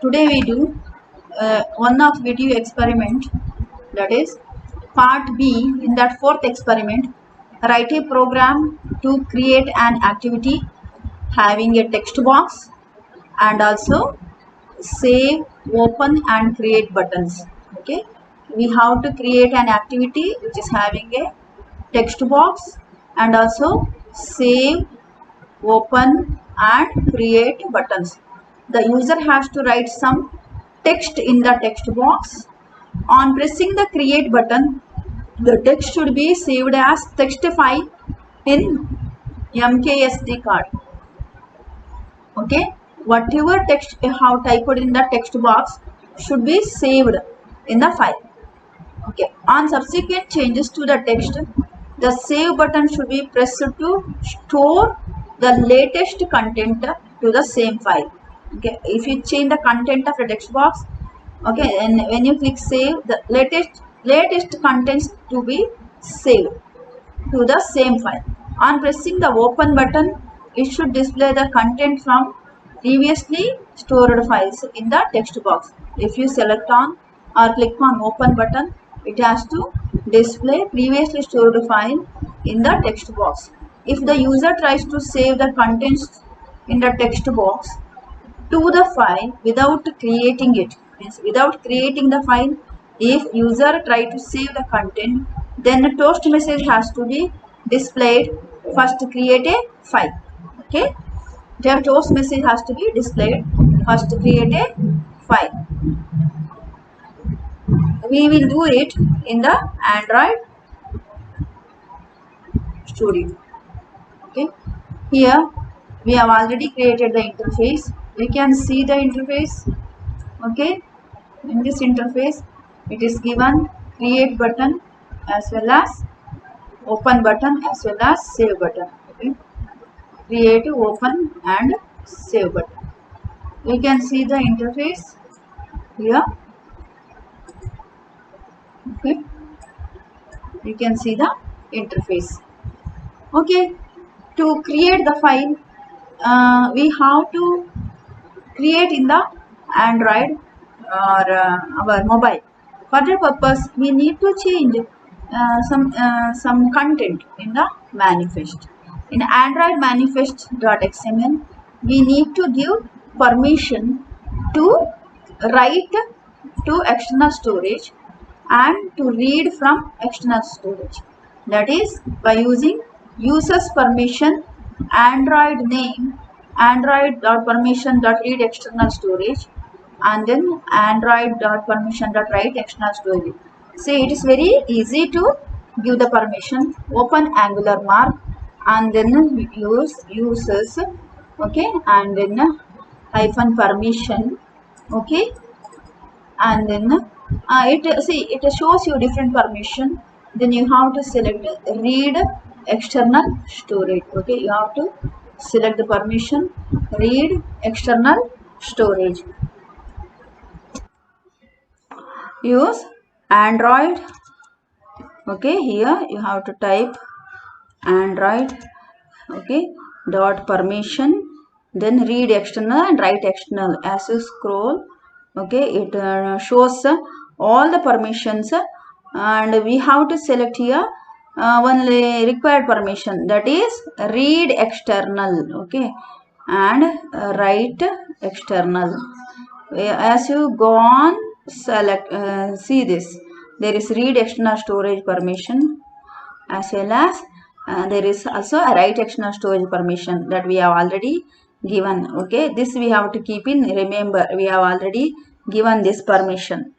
today we do one of video experiment, that is part B. In that fourth experiment, write a program to create an activity having a text box and also save, open and create buttons. Okay, we have to create an activity which is having a text box and also save, open and create buttons. The user has to write some text in the text box. On pressing the create button, the text should be saved as text file in MKSD card. Okay, whatever text you have typed in the text box should be saved in the file. Okay, on subsequent changes to the text, the save button should be pressed to store the latest content to the same file. Okay, if you change the content of the text box, okay, and when you click save, the latest contents to be saved to the same file. On pressing the open button, it should display the content from previously stored files in the text box. If you select on or click on open button, it has to display previously stored file in the text box. If the user tries to save the contents in the text box to the file without creating it, means without creating the file, if user try to save the content, then a toast message has to be displayed. First create a file. Okay, the toast message has to be displayed. First create a file. We will do it in the Android Studio. Okay, here we have already created the interface. We can see the interface. Okay, in this interface it is given create button as well as open button as well as save button. Okay, create, open and save button. You can see the interface here. Okay, you can see the interface. Okay, to create the file, we have to create in the Android or our mobile. For that purpose, we need to change some content in the manifest. In Android manifest.xml, we need to give permission to write to external storage and to read from external storage. That is by using users permission Android name android.permission.read external storage and then android.permission.write external storage. See, it is very easy to give the permission. Open Angular mark and then use users. Okay, and then hyphen permission. Okay, and then it shows you different permission. Then you have to select read external storage. Okay, you have to select the permission read external storage. Use Android. Okay, here you have to type Android. Okay, dot permission, then read external and write external. As you scroll, okay, it shows all the permissions and we have to select here only required permission, that is read external. Okay, and write external. As you go on, select see this, there is read external storage permission as well as there is also a write external storage permission that we have already given. Okay, this we have to keep in remember, we have already given this permission.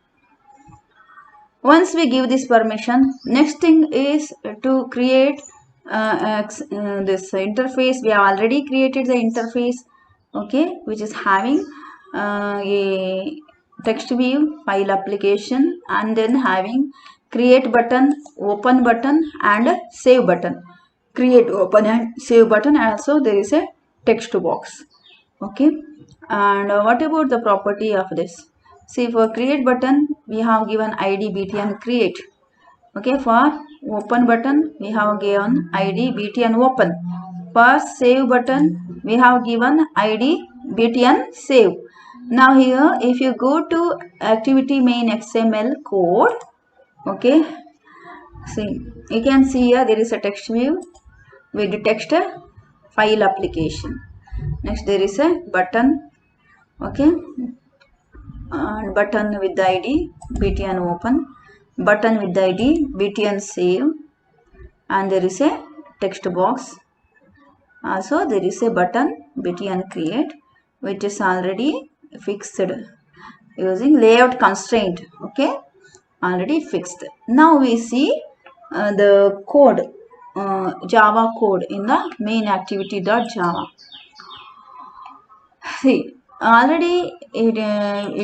Once we give this permission, next thing is to create this interface. We have already created the interface, okay, which is having a text view, file application and then having create button, open button and save button. Create, open and save button, and also there is a text box. Okay, and what about the property of this? See, for create button we have given id btn create. Okay, for open button we have given id btn open. For save button we have given id btn save. Now here, if you go to activity main XML code, okay, see, you can see here there is a text view with the text file application. Next there is a button, okay, and button with the ID btn open, button with the ID btn save, and there is a text box. Also there is a button btn create, which is already fixed using layout constraint, okay, already fixed. Now we see the code, Java code in the main activity.java. See, already it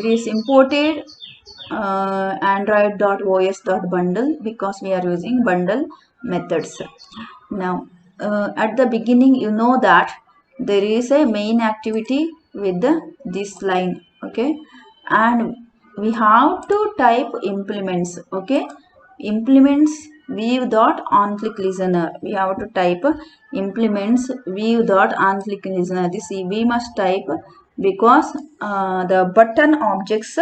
is imported android.os.bundle because we are using bundle methods. Now at the beginning, you know that there is a main activity with this line, okay, and we have to type implements, okay, implements view dot on click listener. We have to type implements view dot on click listener. This we must type because the button objects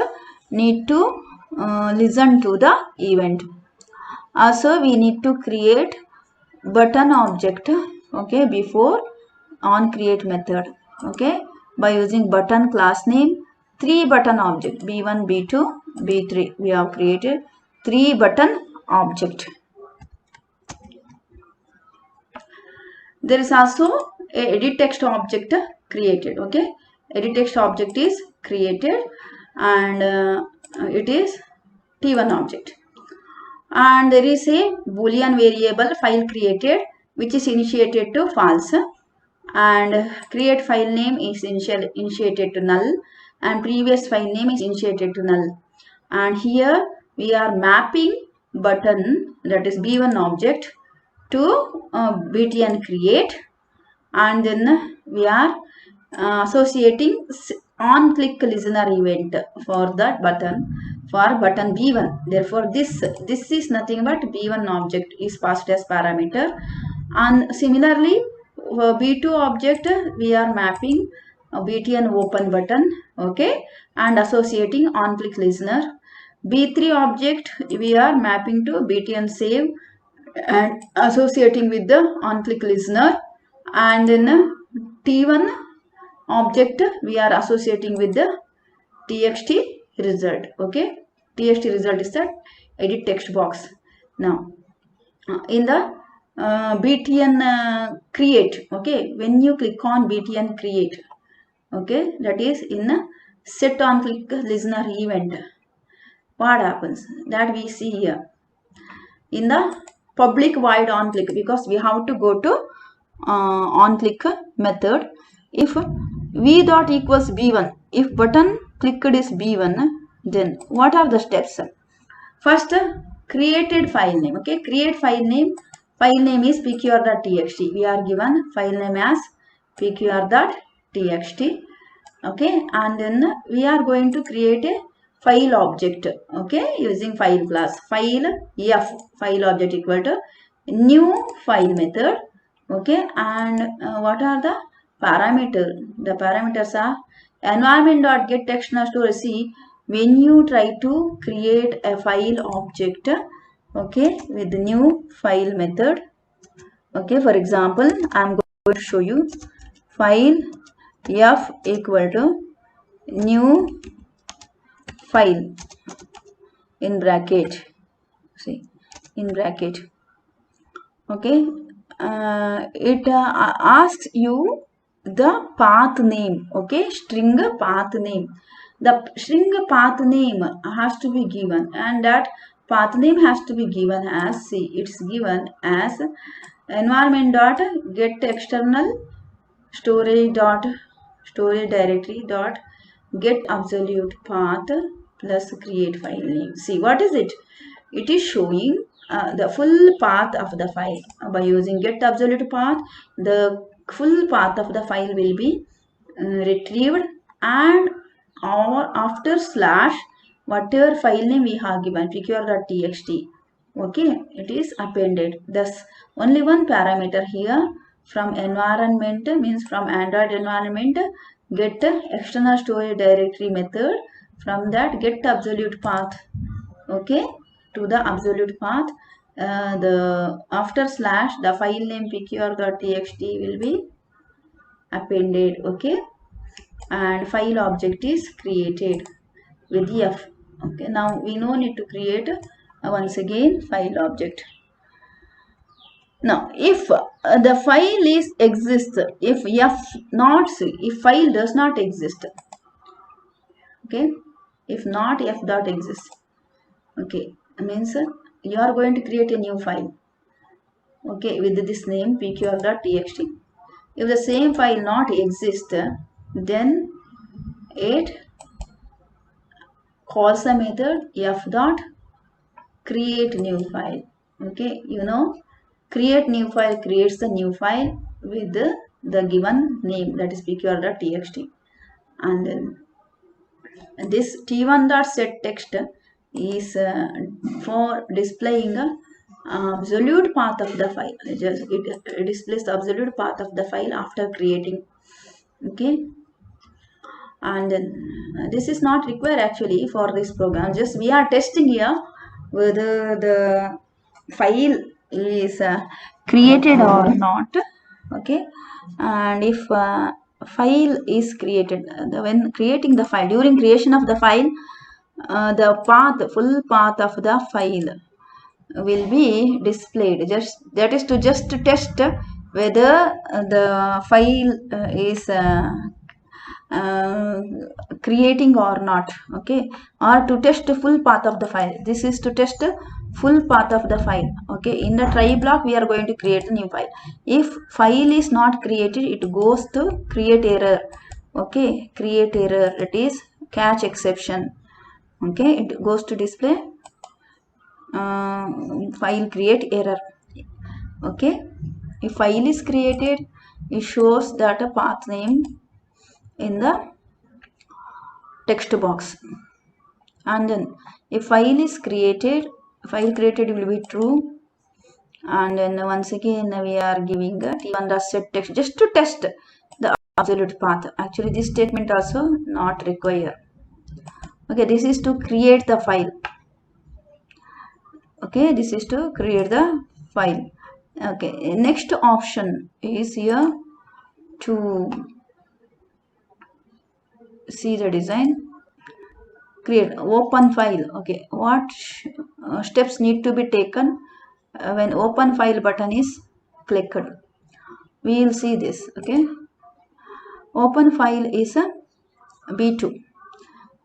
need to listen to the event. Also we need to create button object, okay, before on create method, okay, by using button class name 3 button object b1 b2 b3. We have created 3 button object. There is also a edit text object created, okay, edit text object is created, and it is t1 object. And there is a boolean variable file created which is initiated to false, and create file name is initiated to null, and previous file name is initiated to null. And here we are mapping button, that is b1 object, to btn create, and then we are associating on click listener event for that button, for button b1. Therefore this is nothing but b1 object is passed as parameter. And similarly b2 object we are mapping btn open button, okay, and associating on click listener. b3 object we are mapping to btn save and associating with the on click listener. And then t1 object we are associating with the txt result, okay, txt result is the edit text box. Now in the btn create, okay, when you click on btn create, okay, that is in set on click listener event, what happens, that we see here in the public void on click, because we have to go to on click method. If v dot equals b1, if button clicked is b1, then what are the steps? First, created file name, okay, create file name. File name is pqr.txt. We are given file name as pqr.txt, okay, and then we are going to create a file object, okay, using file class. File f file object equal to new file method, okay, and what are the parameter? The parameters are environment.getTextNow_STORAGE. When you try to create a file object, okay, with the new file method, okay, for example I'm going to show you file f equal to new file in bracket, see, in bracket, okay, it asks you the path name, okay, string path name. The string path name has to be given, and that path name has to be given as, see, it's given as environment.getExternalStorage directory.get absolute path plus create file name. See, what is it? It is showing the full path of the file. By using get absolute path, the full path of the file will be retrieved, and or after slash whatever file name we have given pqr.txt, okay, it is appended. Thus only one parameter here from environment, means from Android environment get external storage directory method. From that, get absolute path, okay, to the absolute path. The after slash, the file name pqr.txt will be appended, okay, and file object is created with f. Okay, now we no need to create once again file object. Now if the file is exists, if f not c, if file does not exist, okay, if not f dot exists, okay, means you are going to create a new file, okay, with this name pqr.txt. If the same file not exist, then it calls the method f dot create new file. Okay, you know, create new file creates the new file with the given name, that is pqr.txt. And then this t1.setText is for displaying a absolute path of the file. It displays the absolute path of the file after creating. Okay, and then this is not required actually for this program. Just we are testing here whether the file is created or not. Okay, and if file is created, when creating the file, during creation of the file, the full path of the file will be displayed. Just that is to just test whether the file is uh, creating or not, okay, or to test the full path of the file. This is to test the full path of the file. Okay, in the try block we are going to create a new file. If file is not created, it goes to create error. Okay, create error, it is catch exception. Okay, it goes to display file create error. Okay, if file is created, it shows that a path name in the text box. And then if file is created, file created will be true. And then once again we are giving a t1.setText just to test the absolute path. Actually this statement also not required. Okay, this is to create the file. Okay, this is to create the file. Okay, next option is here to see the design. Create open file. Okay, what steps need to be taken when open file button is clicked? We will see this. Okay, open file is a b2.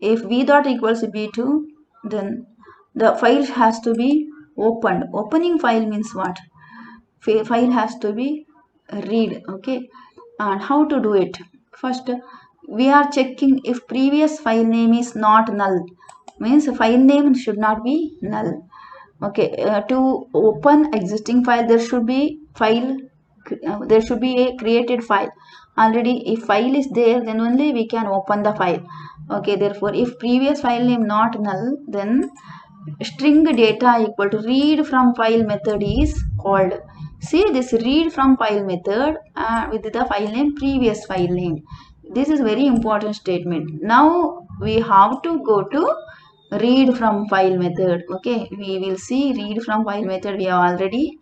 If v dot equals b2, then the file has to be opened. Opening file means what? File has to be read. Okay, and how to do it? First we are checking if previous file name is not null, means file name should not be null. Okay, to open existing file there should be there should be a created file already. If file is there, then only we can open the file. Okay, therefore if previous file name not null, then string data equal to read from file method is called. See this read from file method with the file name previous file name. This is very important statement. Now we have to go to read from file method. Okay, we will see read from file method. We have already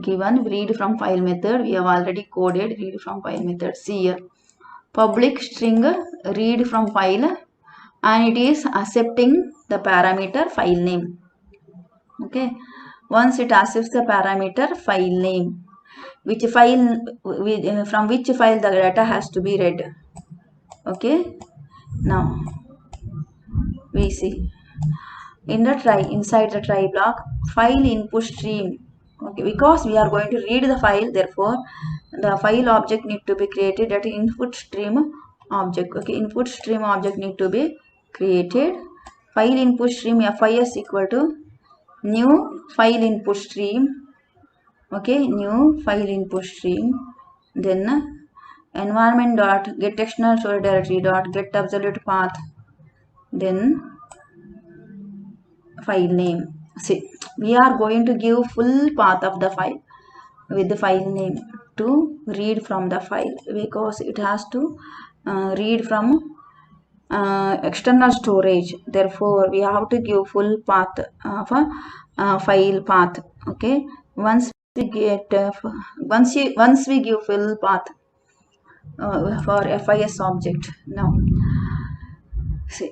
given read from file method. We have already coded read from file method. See here, public string read from file, and it is accepting the parameter file name. Okay, once it accepts the parameter file name, which file from which file the data has to be read. Okay, now we see in the try, inside the try block, file input stream. Okay, because we are going to read the file, therefore the file object need to be created, that is input stream object. Okay, input stream object need to be created. File input stream fis equal to new file input stream. Okay, new file input stream. Then environment dot get external storage directory dot get absolute path. Then file name. See, we are going to give full path of the file. with the file name to read from the file, because it has to read from external storage. Therefore we have to give full path of a file path. Okay, once we get once we give full path for FIS object. Now see,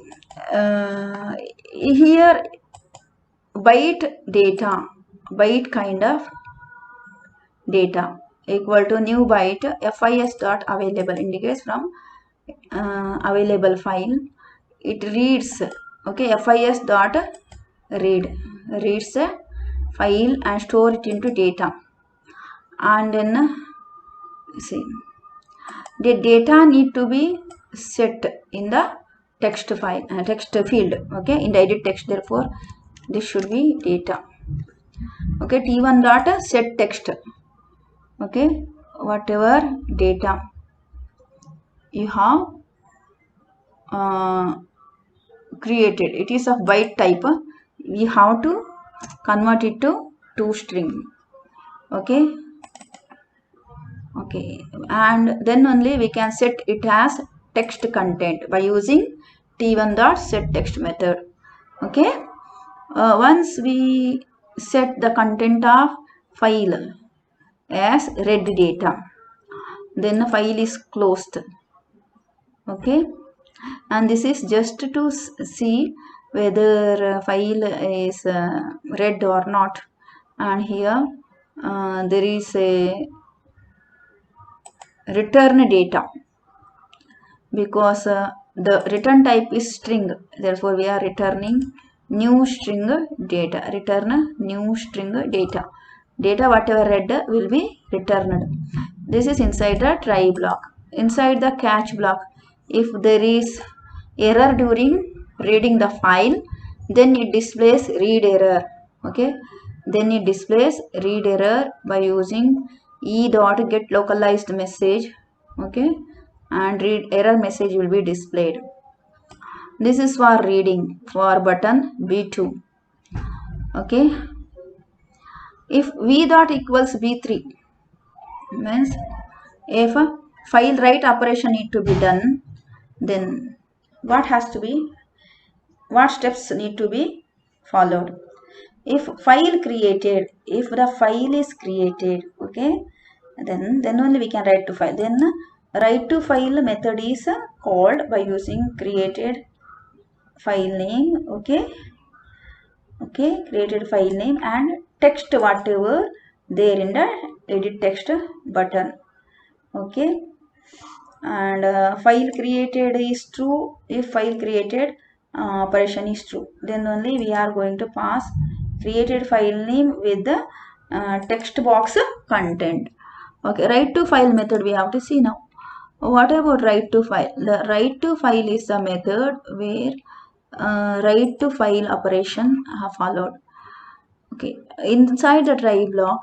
here byte data, byte kind of data equal to new byte FIS dot available indicates from available file. It reads, okay, FIS dot reads a file and store it into data. And then see, the data need to be set in the text file, text field, okay, in the edit text. Therefore this should be data. Okay, t1 dot set text, okay, whatever data you have created, it is of byte type, we have to convert it to toString. Okay, and then only we can set it as text content by using t1 dot set text method. Okay, once we set the content of file as read data, then the file is closed. Okay, and this is just to see whether file is read or not. And here there is a return data, because the return type is string. Therefore we are returning new string data. Return new string data. Data whatever read will be returned. This is inside the try block. Inside the catch block, if there is error during reading the file, then it displays read error. Okay, then it displays read error by using e dot get localized message. Okay, and read error message will be displayed. This is for reading for button B2. Okay, if v dot equals b3 means if a file write operation need to be done, then what steps need to be followed? If the file is created, okay, then only we can write to file. Then write to file method is called by using created file name. Okay, created file name and text whatever there in the edit text button. Okay, and file created is true. If file created operation is true, then only we are going to pass created file name with the text box content. Okay, write to file method we have to see now. What about write to file? The write to file is the method where write to file operation have followed. Okay, inside the try block,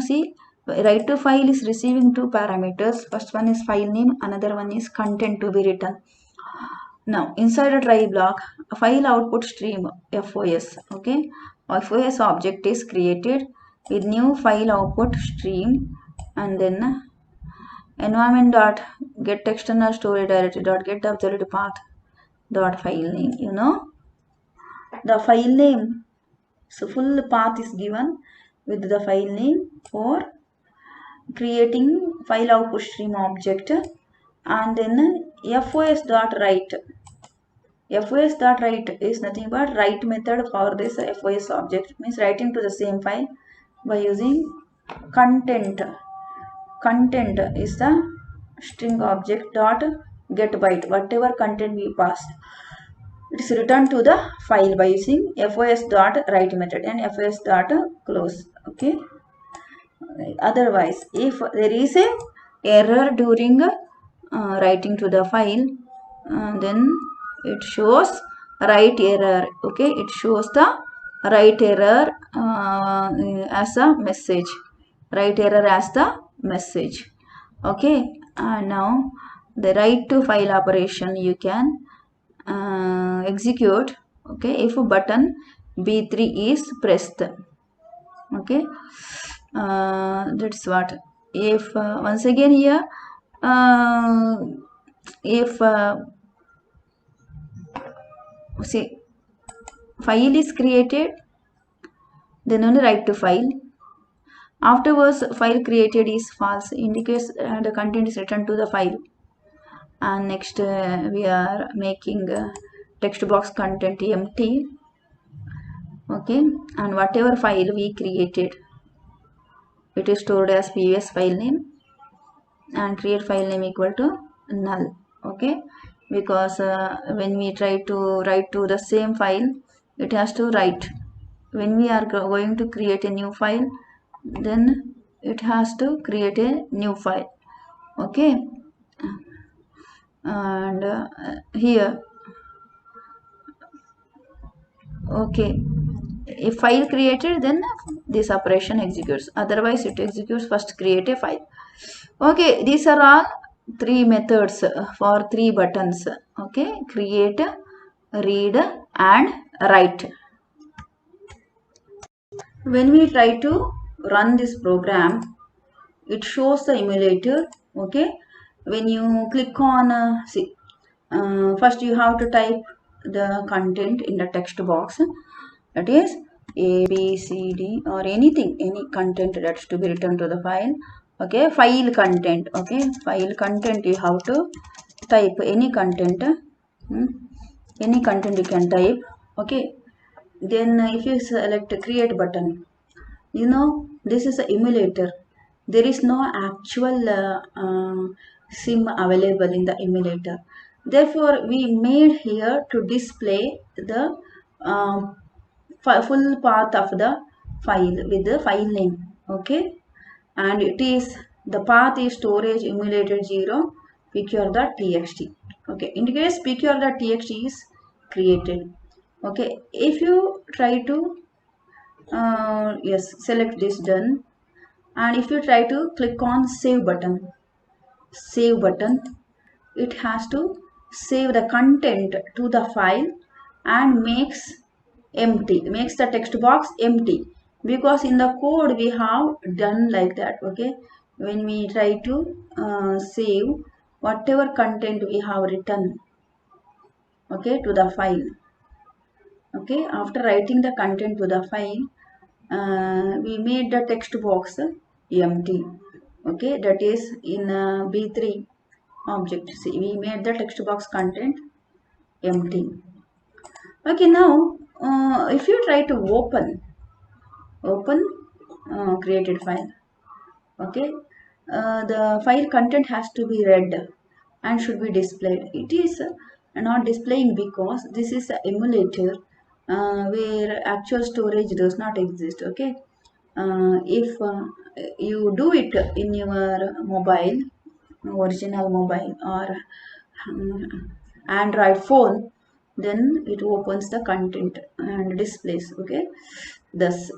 see, write to file is receiving two parameters. First one is file name, another one is content to be written. Now inside a try block, file output stream FOS. Okay, FOS object is created with new file output stream, and then environment dot get external storage directory dot get absolute path dot file name. The file name, so full path is given with the file name for creating file output stream object, and then FOS dot write. FOS dot write is nothing but write method for this FOS object, means writing to the same file by using content. Content is the string object dot get byte, whatever content we passed, it is returned to the file by using FOS dot write method and FOS dot close. Okay, otherwise if there is a error during writing to the file, then it shows write error. Okay, it shows the write error as a message, write error as the message. Okay, and now the write to file operation you can execute, okay, if a button B3 is pressed. Okay, That's what. If once again here, if see, file is created, then only write to file. Afterwards, file created is false, indicates the content is returned to the file. And next we are making text box content empty. Okay, and whatever file we created, it is stored as previous file name, and create file name equal to null. Okay, because when we try to write to the same file, it has to write. When we are going to create a new file, then it has to create a new file. Okay, and here, okay, if file created, then this operation executes, otherwise it executes first create a file. Okay, these are all three methods for three buttons. Okay, create, read and write. When we try to run this program, it shows the emulator. Okay, when you click on see, first you have to type the content in the text box, that is A, B, C, D or anything, any content that's to be written to the file. Okay, file content. Okay, file content you have to type any content. Any content you can type. Okay, then if you select create button, you know this is an emulator. There is no actual sim available in the emulator. Therefore, we made here to display the full path of the file with the file name. Okay, and it is the path is storage emulated 0 pqr.txt. Okay, in case pqr.txt is created. Okay, if you try to yes, select this done, and if you try to click on save button, it has to save the content to the file and makes the text box empty, because in the code we have done like that. Okay, when we try to save whatever content we have written, okay, to the file. Okay, after writing the content to the file, we made the text box empty. Okay, that is in B3 object. See, we made the text box content empty. Okay, now if you try to open created file, okay, the file content has to be read and should be displayed. It is not displaying because this is an emulator where actual storage does not exist. Okay, if you do it in your mobile, original mobile or Android phone, then it opens the content and displays. Okay, thus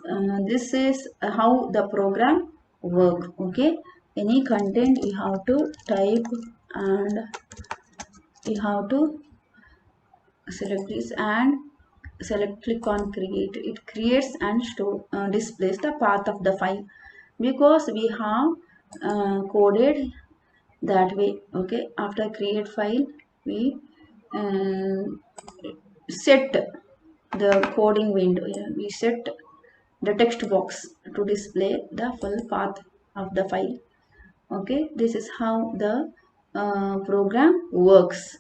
this is how the program work. Okay, any content you have to type and you have to select this and click on create. It creates and store displays the path of the file, because we have coded that way. Okay, after create file, we uh, set the coding window. We set the text box to display the full path of the file. Okay, this is how the program works.